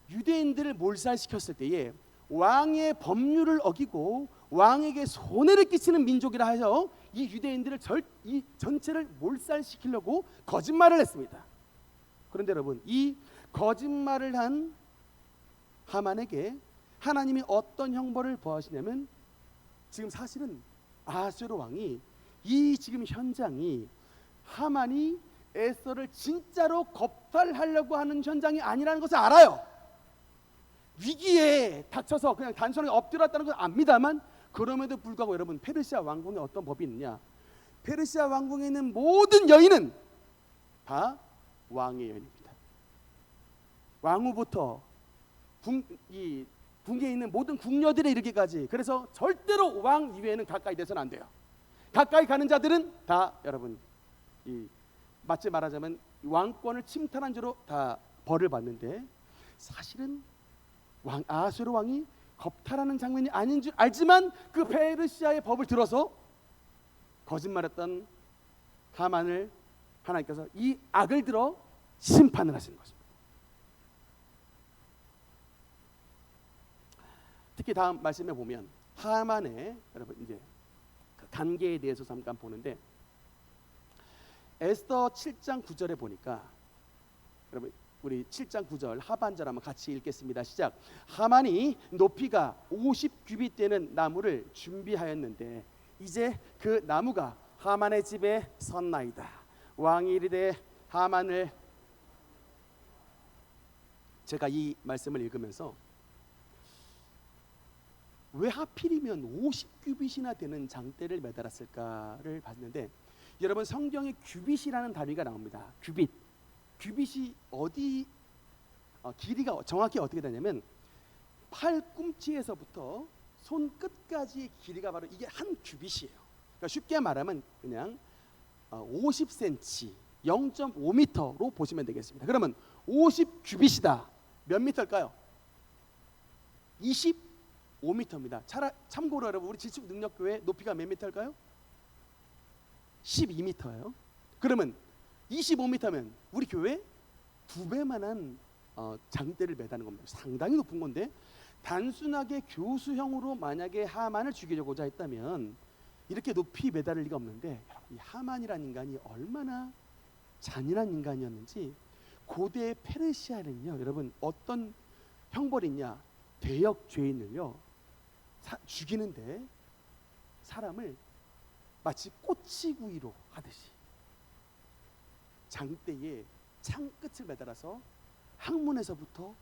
A: 유대인들을 몰살시켰을 때에 왕의 법률을 어기고 왕에게 손해를 끼치는 민족이라 해서 이 유대인들을 이 전체를 몰살시키려고 거짓말을 했습니다. 그런데 여러분 이 거짓말을 한 하만에게 하나님이 어떤 형벌을 보하시냐면 지금 사실은 아하수에로 왕이 이 지금 현장이 하만이 에스더를 진짜로 겁탈하려고 하는 현장이 아니라는 것을 알아요. 위기에 닥쳐서 그냥 단순하게 엎드렸다는 걸 압니다만, 그럼에도 불구하고 여러분, 페르시아 왕궁에 어떤 법이 있느냐? 페르시아 왕궁에 있는 모든 여인은 다 왕의 여인입니다. 왕후부터 궁에 있는 모든 궁녀들에 이르기까지. 그래서 절대로 왕 이외에는 가까이 돼서는 안 돼요. 가까이 가는 자들은 다 여러분, 마치 말하자면 왕권을 침탈한 죄로 다 벌을 받는데, 사실은 아하수에로 왕이 겁탈하는 장면이 아닌 줄 알지만 그 페르시아의 법을 들어서 거짓말했던 하만을 하나님께서 이 악을 들어 심판을 하시는 것입니다. 특히 다음 말씀에 보면 하만의 여러분 이제 그 관계에 대해서 잠깐 보는데, 에스더 7장 9절에 보니까 여러분 우리 7장 9절 하반절 한번 같이 읽겠습니다. 시작. 하만이 높이가 50규빗 되는 나무를 준비하였는데 이제 그 나무가 하만의 집에 섰나이다. 왕이 이르되 하만을, 제가 이 말씀을 읽으면서 왜 하필이면 50규빗이나 되는 장대를 매달았을까를 봤는데, 여러분 성경에 규빗이라는 단위가 나옵니다. 규빗이 어디 길이가 정확히 어떻게 되냐면 팔꿈치에서부터 손끝까지의 길이가 바로 이게 한 규빗이에요. 그러니까 쉽게 말하면 그냥 50cm, 0.5m로 보시면 되겠습니다. 그러면 50규빗이다. 몇 미터일까요? 25m입니다. 참고로 여러분, 우리 지축능력교회 높이가 몇 미터일까요? 12m예요. 그러면 25m면 우리 교회 2배만한 장대를 매다는 겁니다. 상당히 높은 건데, 단순하게 교수형으로 만약에 하만을 죽이려고자 했다면 이렇게 높이 매달릴 리가 없는데, 이 하만이라는 인간이 얼마나 잔인한 인간이었는지. 고대 페르시아는요 여러분 어떤 형벌이 있냐? 대역 죄인을요 죽이는데 사람을 마치 꼬치구이로 하듯이 장대에 창끝을 매달아서 항문에서부터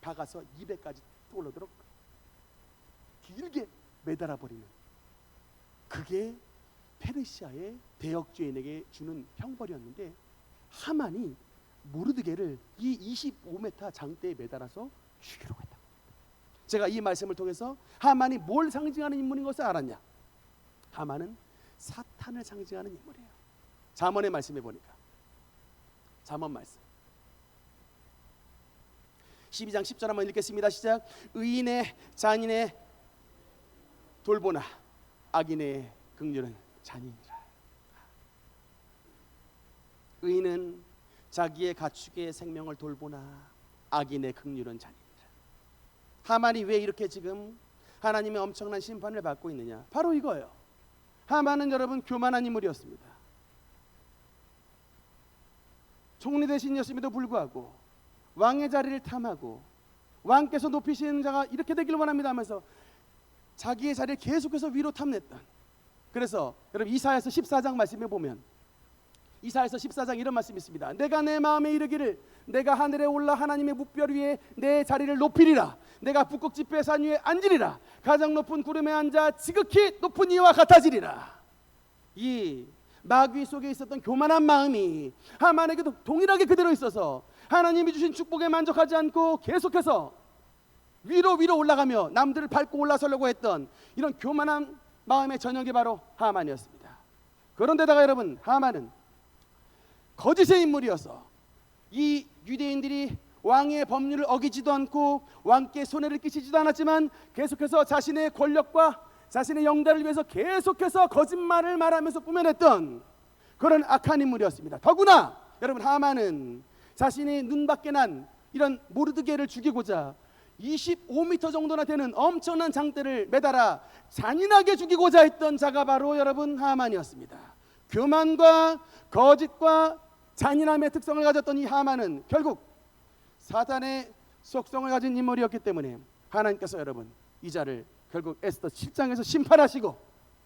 A: 박아서 입에까지 올라도록 길게 매달아 버리는, 그게 페르시아의 대역죄인에게 주는 형벌이었는데, 하만이 모르드게를 이 25m 장대에 매달아서 죽이려고 했다. 제가 이 말씀을 통해서 하만이 뭘 상징하는 인물인 것을 알았냐? 하만은 사탄을 상징하는 인물이에요. 잠언의 말씀에 보니까, 잠언 말씀 12장 10절 한번 읽겠습니다. 시작. 의인의 잔인의 돌보나 악인의 긍휼은 잔인이라. 의인은 자기의 가축의 생명을 돌보나 악인의 긍휼은 잔인이라. 하만이 왜 이렇게 지금 하나님의 엄청난 심판을 받고 있느냐? 바로 이거예요. 하만은 여러분 교만한 인물이었습니다. 총리 대신이었음에도 불구하고 왕의 자리를 탐하고 왕께서 높이시는 자가 이렇게 되기를 원합니다 하면서 자기의 자리를 계속해서 위로 탐냈던. 그래서 여러분 이사야서 14장 말씀에 보면, 이사야서 14장 이런 말씀이 있습니다. 내가 내 마음에 이르기를 내가 하늘에 올라 하나님의 뭇별 위에 내 자리를 높이리라. 내가 북극지폐 산 위에 앉으리라. 가장 높은 구름에 앉아 지극히 높은 이와 같아지리라. 이 마귀 속에 있었던 교만한 마음이 하만에게도 동일하게 그대로 있어서 하나님이 주신 축복에 만족하지 않고 계속해서 위로 올라가며 남들을 밟고 올라서려고 했던 이런 교만한 마음의 전형이 바로 하만이었습니다. 그런데다가 여러분, 하만은 거짓의 인물이어서 이 유대인들이 왕의 법률을 어기지도 않고 왕께 손해를 끼치지도 않았지만 계속해서 자신의 권력과 자신의 영달을 위해서 계속해서 거짓말을 말하면서 꾸며냈던 그런 악한 인물이었습니다. 더구나 여러분, 하만은 자신이 눈밖에 난 이런 모르드게를 죽이고자 25m 정도나 되는 엄청난 장대를 매달아 잔인하게 죽이고자 했던 자가 바로 여러분 하만이었습니다. 교만과 거짓과 잔인함의 특성을 가졌던 이 하만은 결국 사단의 속성을 가진 인물이었기 때문에 하나님께서 여러분 이 자를 결국 에스더 7장에서 심판하시고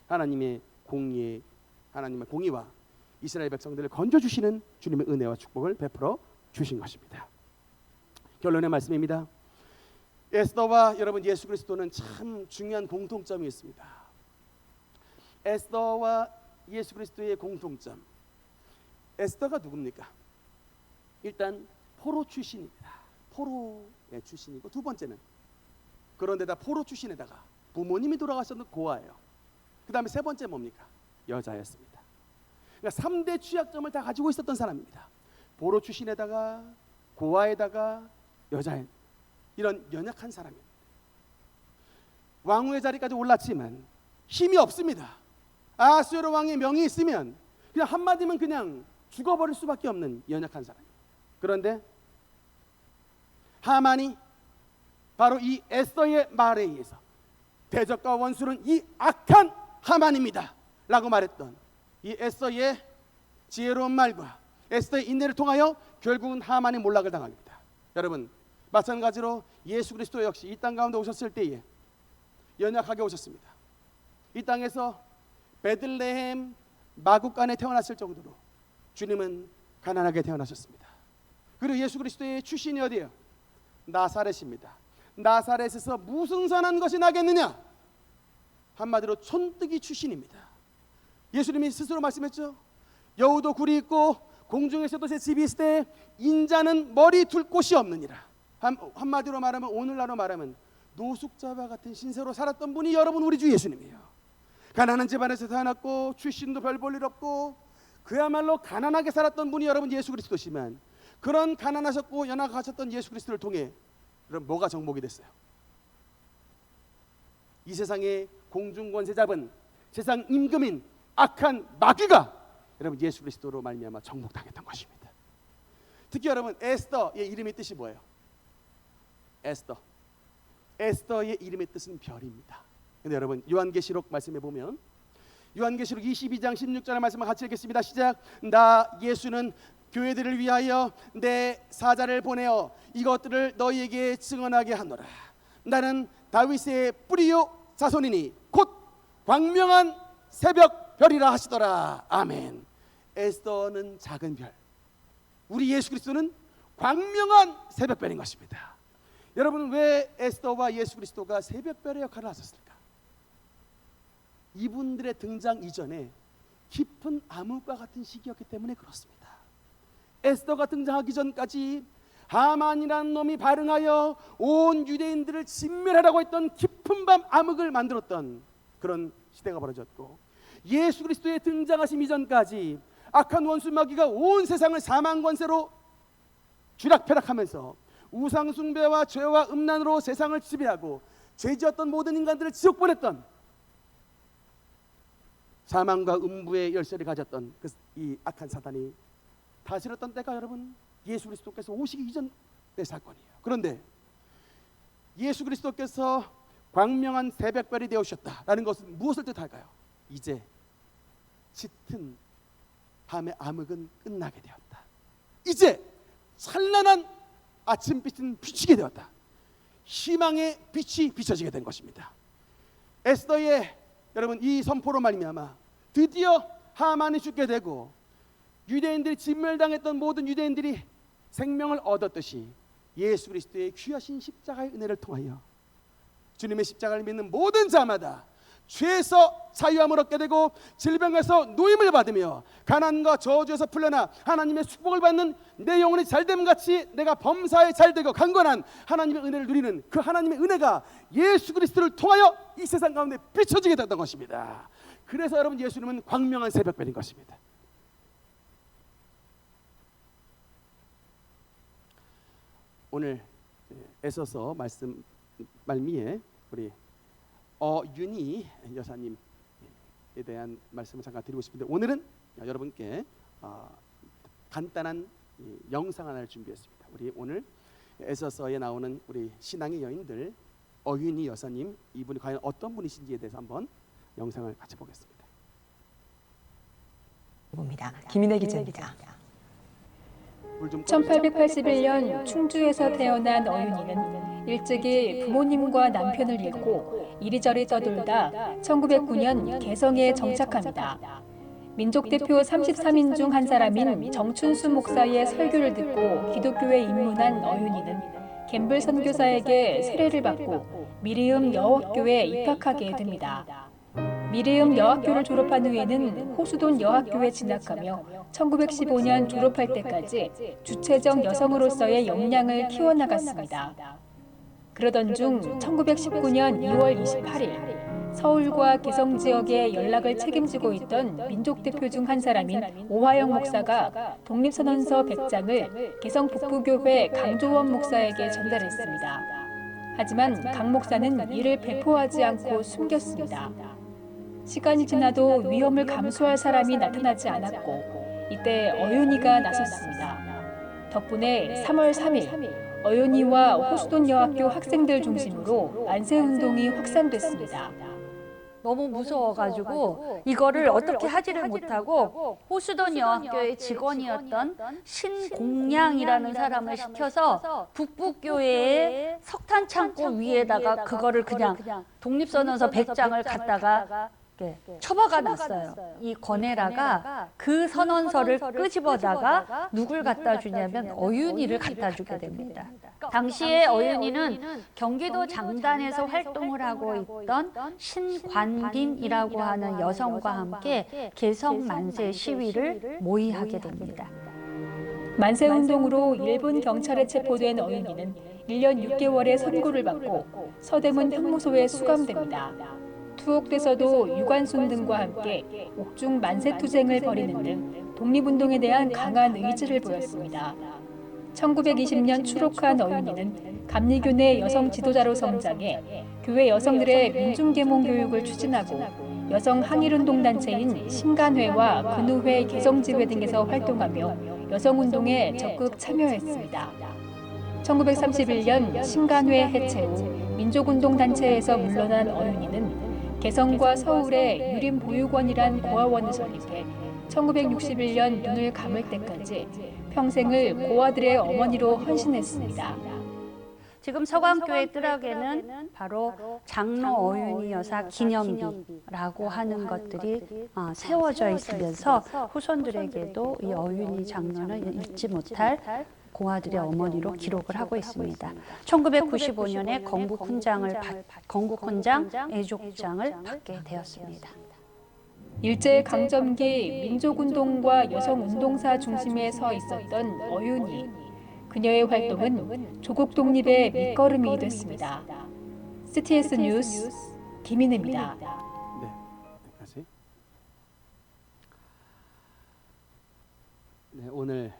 A: 하나님의 공의와 이스라엘 백성들을 건져주시는 주님의 은혜와 축복을 베풀어 주신 것입니다. 결론의 말씀입니다. 에스더와 여러분 예수 그리스도는 참 중요한 공통점이 있습니다. 에스더와 예수 그리스도의 공통점. 에스더가 누굽니까? 일단 포로 출신입니다. 포로의 출신이고, 두 번째는 그런데다 포로 출신에다가 부모님이 돌아가셨던 고아예요. 그 다음에 세 번째 뭡니까? 여자였습니다. 그러니까 3대 취약점을 다 가지고 있었던 사람입니다. 포로 출신에다가 고아에다가 여자인, 이런 연약한 사람입니다. 왕후의 자리까지 올랐지만 힘이 없습니다. 아하수에로 왕의 명이 있으면 그냥 한마디면 그냥 죽어버릴 수밖에 없는 연약한 사람입니다. 그런데 하만이 바로 이 에스더의 말에 의해서 대적과 원수는 이 악한 하만입니다 라고 말했던 이 에스더의 지혜로운 말과 에스더의 인내를 통하여 결국은 하만이 몰락을 당합니다. 여러분, 마찬가지로 예수 그리스도 역시 이 땅 가운데 오셨을 때에 연약하게 오셨습니다. 이 땅에서 베들레헴 마구간에 태어났을 정도로 주님은 가난하게 태어나셨습니다. 그리고 예수 그리스도의 출신이 어디예요? 나사렛입니다. 나사렛에서 무슨 선한 것이 나겠느냐? 한마디로 촌뜨기 출신입니다. 예수님이 스스로 말씀했죠. 여우도 굴이 있고 공중에서도 새 집이 있을 때 인자는 머리 둘 곳이 없느니라. 한마디로 말하면, 오늘날로 말하면 노숙자와 같은 신세로 살았던 분이 여러분 우리 주 예수님이에요. 가난한 집안에서 태어났고 출신도 별 볼 일 없고 그야말로 가난하게 살았던 분이 여러분 예수 그리스도시만, 그런 가난하셨고 연약하셨던 예수 그리스도를 통해 그럼 뭐가 정복이 됐어요? 이 세상의 공중권세 잡은 세상 임금인 악한 마귀가 여러분 예수 그리스도로 말미암아 정복당했던 것입니다. 특히 여러분 에스더의 이름의 뜻이 뭐예요? 에스더의 이름의 뜻은 별입니다. 근데 여러분 요한계시록 말씀해 보면, 요한계시록 22장 16절의 말씀을 같이 읽겠습니다. 시작. 나 예수는 교회들을 위하여 내 사자를 보내어 이것들을 너희에게 증언하게 하노라. 나는 다윗의 뿌리요 자손이니 곧 광명한 새벽 별이라 하시더라. 아멘. 에스더는 작은 별, 우리 예수 그리스도는 광명한 새벽별인 것입니다. 여러분, 왜 에스더와 예수 그리스도가 새벽별의 역할을 하셨을까? 이분들의 등장 이전에 깊은 암흑과 같은 시기였기 때문에 그렇습니다. 에스더가 등장하기 전까지 하만이라는 놈이 발흥하여 온 유대인들을 진멸하라고 했던 깊은 밤 암흑을 만들었던 그런 시대가 벌어졌고, 예수 그리스도의 등장하심 이전까지 악한 원수 마귀가 온 세상을 사망 권세로 쥐락펴락하면서 우상 숭배와 죄와 음란으로 세상을 지배하고 죄지었던 모든 인간들을 지옥 보냈던, 사망과 음부의 열쇠를 가졌던 이 악한 사단이 다스렸던 때가 여러분 예수 그리스도께서 오시기 이전의 사건이에요. 그런데 예수 그리스도께서 광명한 새벽별이 되어오셨다라는 것은 무엇을 뜻할까요? 이제 짙은 밤의 암흑은 끝나게 되었다. 이제 찬란한 아침빛은 비치게 되었다. 희망의 빛이 비춰지게 된 것입니다. 에스더의 여러분 이 선포로 말미암아 드디어 하만이 죽게 되고 유대인들이 진멸당했던 모든 유대인들이 생명을 얻었듯이 예수 그리스도의 귀하신 십자가의 은혜를 통하여 주님의 십자가를 믿는 모든 자마다 죄에서 자유함을 얻게 되고 질병에서 노임을 받으며 가난과 저주에서 풀려나 하나님의 축복을 받는 내 영혼이 잘됨같이 내가 범사에 잘되고 강건한 하나님의 은혜를 누리는 그 하나님의 은혜가 예수 그리스도를 통하여 이 세상 가운데 비춰지게 됐던 것입니다. 그래서 여러분 예수님은 광명한 새벽별인 것입니다. 오늘 에서서 말씀 말미에 우리 어윤희 여사님에 대한 말씀을 잠깐 드리고 싶은데, 오늘은 여러분께 간단한 영상 하나를 준비했습니다. 우리 오늘 에서서에 나오는 우리 신앙의 여인들 어윤희 여사님, 이분이 과연 어떤 분이신지에 대해서 한번 영상을 같이 보겠습니다.
B: 봅니다. 김인혜 기자입니다.
A: 불좀
B: 1881년 충주에서 태어난 어윤이는 일찍이 부모님과 남편을 잃고 이리저리 떠돌다 1909년 개성에 정착합니다. 민족 대표 33인 중 한 사람인 정춘수 목사의 설교를 듣고 기독교에 입문한 어윤이는 갬블 선교사에게 세례를 받고 미리음 여학교에 입학하게 됩니다. 미리음 여학교를 졸업한 후에는 호수돈 여학교에 진학하며 1915년 졸업할 때까지 주체적 여성으로서의 역량을 키워나갔습니다. 그러던 중 1919년 2월 28일 서울과 개성 지역의 연락을 책임지고 있던 민족 대표 중 한 사람인 오화영 목사가 독립선언서 100장을 개성 북부교회 강조원 목사에게 전달했습니다. 하지만 강 목사는 이를 배포하지 않고 숨겼습니다. 시간이 지나도 위험을 감수할 사람이 나타나지 않았고 이때 어윤이가 나섰습니다. 덕분에 3월 3일 어윤이와 호수돈 여학교 학생들 중심으로 만세운동이 확산됐습니다.
C: 너무 무서워가지고 이거를 어떻게 하지를 못하고 호수돈 여학교의 직원이었던 신공량이라는 사람을 시켜서 북부교회의 석탄 창고 위에다가 그거를 그냥 독립선언서 100장을 갖다가 처박아 놨어요. 이 권혜라가 그 선언서를 끄집어다가 누굴 갖다 주냐면 어윤이를 갖다 주게 됩니다. 당시에 어윤이는 경기도 장단에서 활동을 하고 있던 신관빈이라고 하는 여성과 함께 개성 만세 시위를 모의하게 됩니다.
B: 만세운동으로 일본 경찰에 체포된 어윤이는 1년 6개월의 선고를 받고 서대문 형무소에 수감됩니다. 투옥돼서도 유관순 등과 함께 옥중 만세투쟁을 벌이는 등 독립운동에 대한 강한 의지를 보였습니다. 1920년 추록한 어윤이는 감리교 내 여성 지도자로 성장해 교회 여성들의 민중계몽 교육을 추진하고 여성 항일운동단체인 신간회와 근우회 개성지회 등에서 활동하며 여성운동에 적극 참여했습니다. 1931년 신간회 해체 후 민족운동단체에서 물러난 어윤이는 개성과 서울에 유림보육원이란 고아원을 설립해 1961년 눈을 감을 때까지 평생을 고아들의 어머니로 헌신했습니다.
C: 지금 서강교회 뜰학에는 바로 장로 어윤이 여사 기념비라고 하는 것들이 세워져 있으면서 후손들에게도 이 어윤이 장로는 잊지 못할 고아들의 어머니로 기록을 하고 있습니다. 1995년에 건국훈장 애족장을 받게 되었습니다.
B: 일제강점기 민족운동과 여성운동사 중심에 서 있었던 어윤이, 그녀의 활동은 조국 독립의 밑거름이 됐습니다. CTS 뉴스 김인혜입니다.
A: 네, 여기까지. 네, 오늘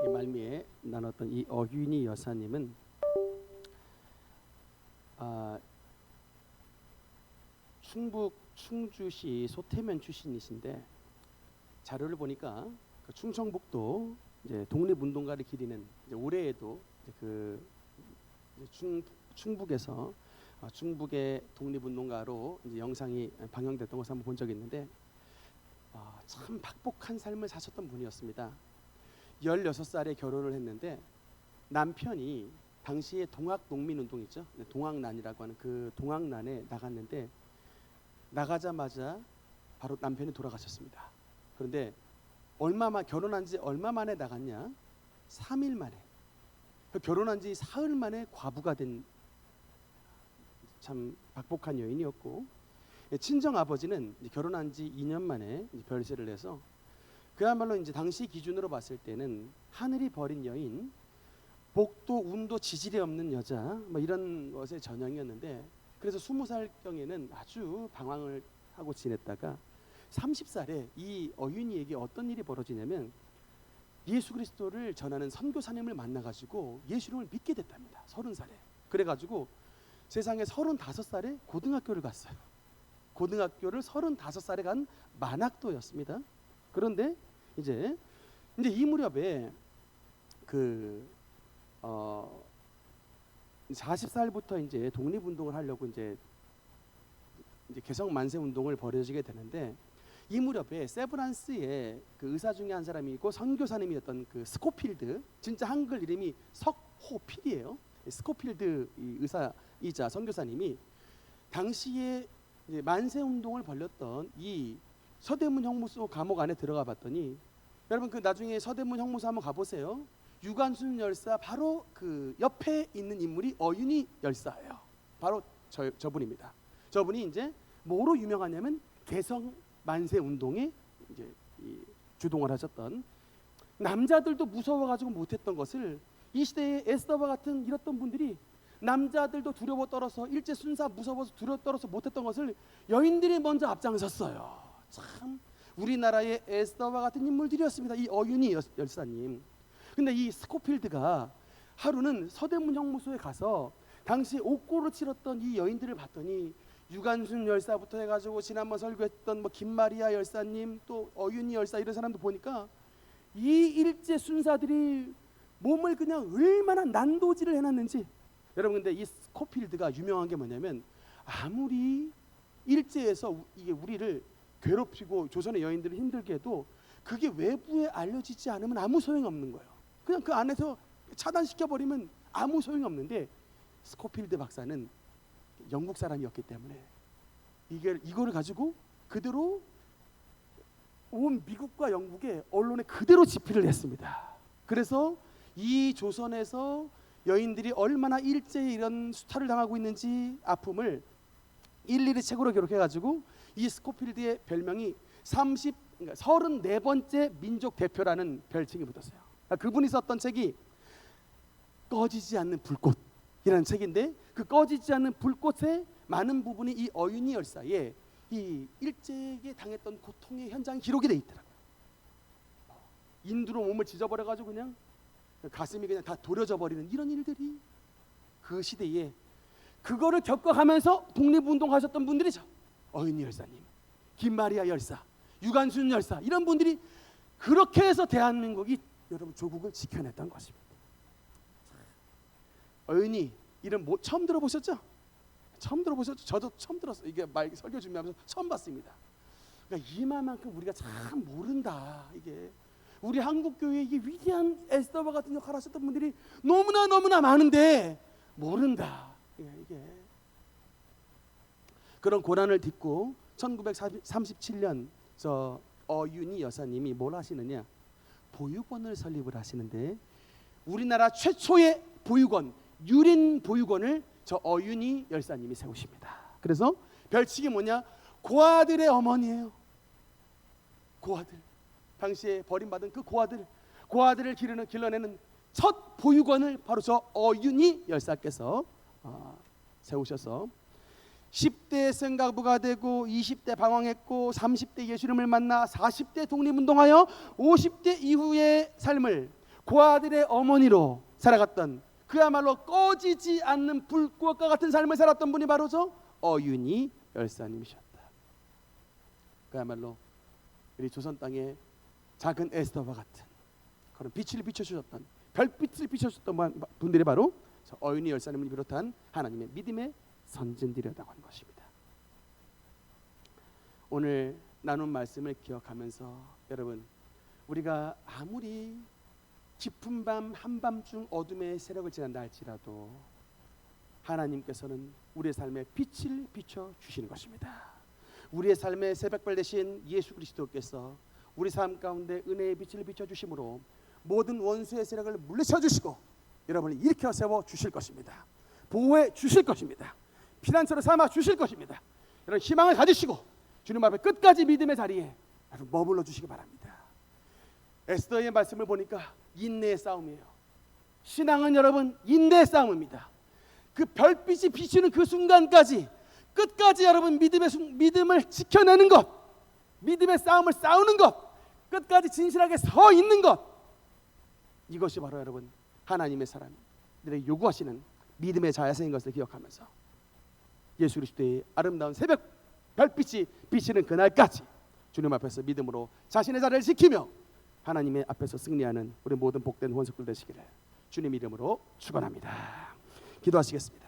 A: 이 말미에 나눴던 이 어윤이 여사님은 충북 충주시 소태면 출신이신데 자료를 보니까 그 충청북도 이제 독립운동가를 기리는 이제 올해에도 이제 충북에서 충북의 독립운동가로 이제 영상이 방영됐던 것을 한번 본 적이 있는데 참 박복한 삶을 사셨던 분이었습니다. 16살에 결혼을 했는데 남편이 당시에 동학농민운동 있죠. 동학난이라고 하는 그 동학난에 나갔는데 나가자마자 바로 남편이 돌아가셨습니다. 그런데 결혼한 지 얼마 만에 나갔냐? 3일 만에. 결혼한 지 사흘 만에 과부가 된 참 박복한 여인이었고, 친정 아버지는 결혼한 지 2년 만에 별세를 해서 그야말로 이제 당시 기준으로 봤을 때는 하늘이 버린 여인, 복도 운도 지질이 없는 여자, 뭐 이런 것의 전형이었는데, 그래서 20살경에는 아주 방황을 하고 지냈다가 30살에 이 어윤이에게 어떤 일이 벌어지냐면 예수 그리스도를 전하는 선교사님을 만나가지고 예수님을 믿게 됐답니다. 30살에. 그래가지고 세상에 35살에 고등학교를 갔어요. 고등학교를 35살에 간 만학도였습니다. 그런데 이제 이 무렵에 40살부터 이제 독립운동을 하려고 이제 개성 만세 운동을 벌여지게 되는데 이 무렵에 세브란스에 그 의사 중에 한 사람이고 선교사님이었던 그 스코필드, 진짜 한글 이름이 석호필이에요. 스코필드 이 의사이자 선교사님이 당시에 이제 만세 운동을 벌였던 이 서대문 형무소 감옥 안에 들어가 봤더니, 여러분 그 나중에 서대문 형무소 한번 가보세요. 유관순 열사 바로 그 옆에 있는 인물이 어윤희 열사예요. 바로 저분입니다. 저분이 이제 뭐로 유명하냐면 개성 만세 운동에 이제 주동을 하셨던, 남자들도 무서워가지고 못했던 것을 이 시대에 에스더와 같은 이랬던 분들이, 남자들도 두려워 떨어서 일제 순사 무서워서 두려워 떨어서 못했던 것을 여인들이 먼저 앞장섰어요. 참 우리나라의 에스더와 같은 인물들이었습니다. 이 어윤희 열사님. 근데 이 스코필드가 하루는 서대문 형무소에 가서 당시 옥고를 치렀던 이 여인들을 봤더니, 유관순 열사부터 해가지고 지난번 설교했던 뭐 김마리아 열사님, 또 어윤희 열사, 이런 사람들 보니까 이 일제 순사들이 몸을 그냥 얼마나 난도질을 해놨는지. 여러분 근데 이 스코필드가 유명한 게 뭐냐면, 아무리 일제에서 이게 우리를 괴롭히고 조선의 여인들을 힘들게 해도 그게 외부에 알려지지 않으면 아무 소용이 없는 거예요. 그냥 그 안에서 차단시켜버리면 아무 소용이 없는데, 스코필드 박사는 영국 사람이었기 때문에 이거를 가지고 그대로 온 미국과 영국의 언론에 그대로 집필을 했습니다. 그래서 이 조선에서 여인들이 얼마나 일제에 이런 수탈을 당하고 있는지 아픔을 일일이 책으로 기록해가지고 이 스코필드의 별명이 34번째 민족 대표라는 별칭이 붙었어요. 그분이 썼던 책이 꺼지지 않는 불꽃이라는 책인데, 그 꺼지지 않는 불꽃의 많은 부분이 이 어윤희 열사의 이 일제에 당했던 고통의 현장 기록이 돼 있더라고요. 인두로 몸을 찢어버려가지고 그냥 가슴이 그냥 다 도려져 버리는 이런 일들이 그 시대에, 그거를 겪어가면서 독립운동 하셨던 분들이죠. 어윤희 열사님, 김마리아 열사, 유관순 열사, 이런 분들이 그렇게 해서 대한민국이 여러분 조국을 지켜냈던 것입니다. 어윤희 이름 처음 들어보셨죠? 처음 들어보셨죠? 저도 처음 들었어요. 이게 말 설교 준비하면서 처음 봤습니다. 그러니까 이만큼 우리가 참 모른다. 이게 우리 한국 교회에 이게 위대한 에스더와 같은 역할을 하셨던 분들이 너무나 많은데 모른다. 이게 그런 고난을 딛고 1937년 저 어윤희 여사님이 뭘 하시느냐? 보육원을 설립을 하시는데, 우리나라 최초의 보육원, 유린 보육원을 저 어윤희 열사님이 세우십니다. 그래서 별칭이 뭐냐? 고아들의 어머니예요. 고아들, 당시에 버림받은 그 고아들을 길러내는 첫 보육원을 바로 저 어윤희 열사께서 세우셔서 10대 생가부가 되고 20대 방황했고 30대 예수님을 만나 40대 독립운동하여 50대 이후의 삶을 고아들의 어머니로 살아갔던, 그야말로 꺼지지 않는 불꽃과 같은 삶을 살았던 분이 바로 저 어윤희 열사님이셨다. 그야말로 우리 조선 땅에 작은 에스더와 같은 그런 빛을 비춰주셨던, 별빛을 비춰주셨던 분들이 바로 저 어윤희 열사님을 비롯한 하나님의 믿음의 선진들이라고 하는 것입니다. 오늘 나눈 말씀을 기억하면서 여러분, 우리가 아무리 깊은 밤 한밤중 어둠의 세력을 지난다 할지라도 하나님께서는 우리의 삶에 빛을 비춰 주시는 것입니다. 우리의 삶의 새벽별 대신 예수 그리스도께서 우리 삶 가운데 은혜의 빛을 비춰 주심으로 모든 원수의 세력을 물리쳐 주시고 여러분을 일으켜 세워 주실 것입니다. 보호해 주실 것입니다. 피난처로 삼아 주실 것입니다. 여러분 희망을 가지시고 주님 앞에 끝까지 믿음의 자리에 머물러 주시기 바랍니다. 에스더의 말씀을 보니까 인내의 싸움이에요. 신앙은 여러분 인내의 싸움입니다. 그 별빛이 비추는 그 순간까지 끝까지 여러분 믿음을 지켜내는 것, 믿음의 싸움을 싸우는 것, 끝까지 진실하게 서 있는 것, 이것이 바로 여러분 하나님의 사람들에게 요구하시는 믿음의 자세인 것을 기억하면서 예수 그리스도의 아름다운 새벽 별빛이 비치는 그날까지 주님 앞에서 믿음으로 자신의 자리를 지키며 하나님의 앞에서 승리하는 우리 모든 복된 혼속들 되시기를 주님 이름으로 축원합니다. 기도하시겠습니다.